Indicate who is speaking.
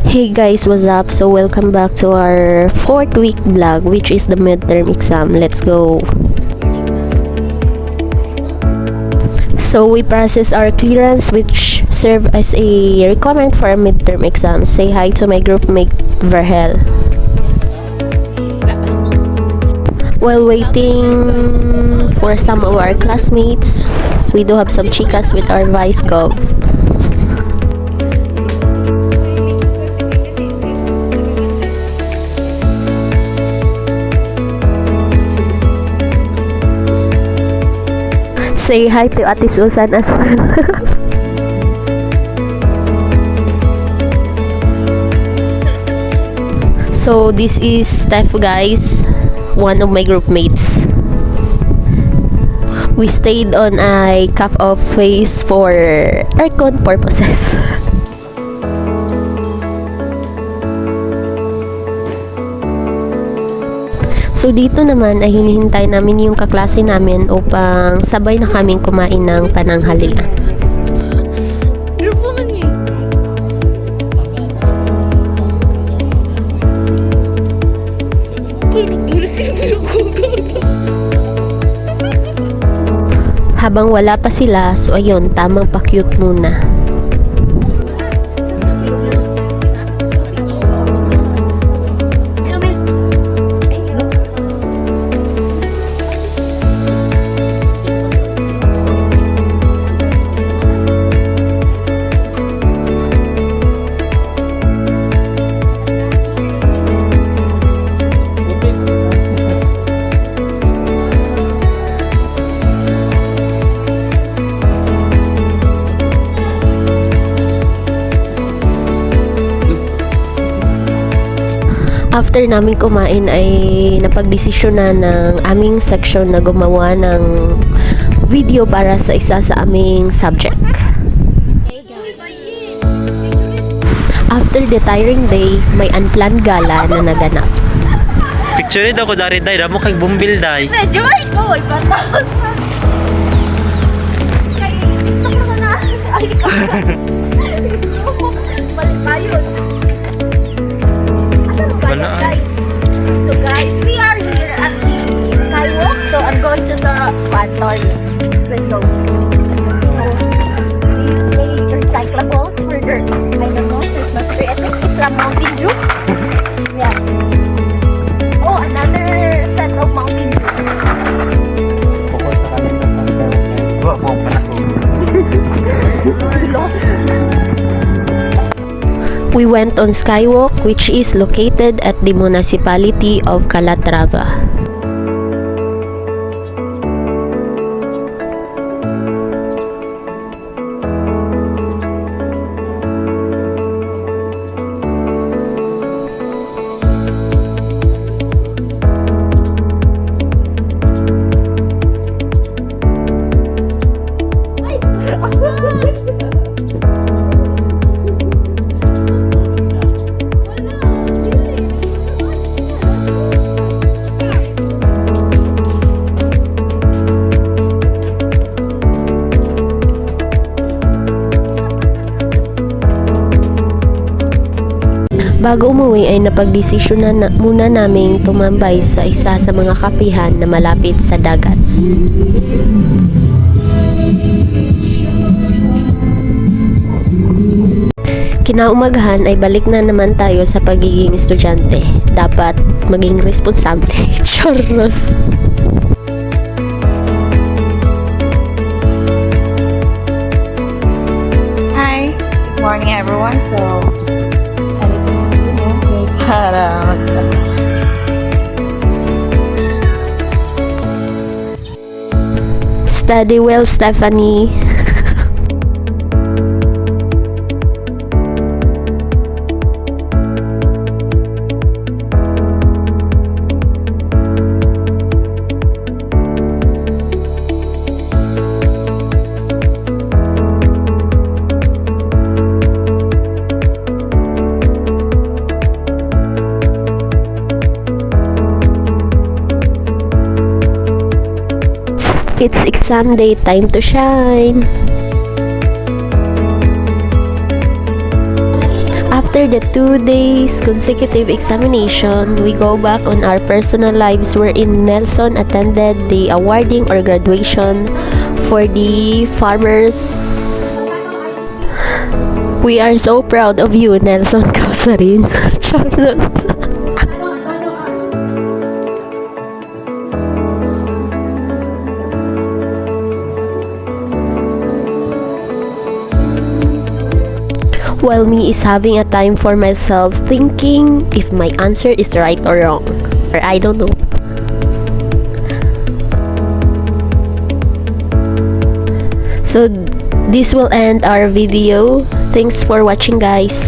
Speaker 1: Hey guys, what's up? So welcome back to our 4th week vlog, which is the midterm exam. Let's go. So we process our clearance, which serve as a requirement for our midterm exam. Say hi to my group mate Verhel. While waiting for some of our classmates, we do have some chicas with our vice gov. Say hi to Ate Susan as well. So this is Steph, guys, one of my group mates. We stayed on a cut-off phase for aircon purposes. So dito naman ay hinihintay namin yung kaklase namin upang sabay na kaming kumain ng pananghalian. Habang wala pa sila, so ayun, tamang pa-cute muna. After namin kumain ay napagdesisyon na ng aming section na gumawa ng video para sa isa sa aming subject. After the tiring day, may unplanned gala na naganap.
Speaker 2: Picture daw ko dari day, ramo kay bumbil day.
Speaker 3: Medyo ay ko, ay patawad na. Kaya, ito ko na. Ay, ikaw na. Balik tayo.
Speaker 2: Wala.
Speaker 3: So guys, we are here at the skywalk. So I'm going to the toilet. Let's go. So, these are recyclables for the, I don't know, Christmas tree. I think it's a Mountain Dew. Yeah. Oh, another set of Mountain Dew.
Speaker 2: Bukod sa kanila tanda. Wa mo pa na ko.
Speaker 1: We went on Skywalk, which is located at the municipality of Calatrava. Bago umuwi ay napagdesisyonan muna naming tumambay sa isa sa mga kapihan na malapit sa dagat. Kinaumagahan ay balik na naman tayo sa pagiging estudyante. Dapat maging responsable. Chorros.
Speaker 3: Hi, good morning everyone. So, para
Speaker 1: Study well, Stephanie. It's exam day, time to shine. After the 2 days consecutive examination, we go back on our personal lives wherein Nelson attended the awarding or graduation for the farmers. We are so proud of you, Nelson Kausarin. Charot. While me is having a time for myself thinking if my answer is right or wrong. Or I don't know. So this will end our video. Thanks for watching, guys.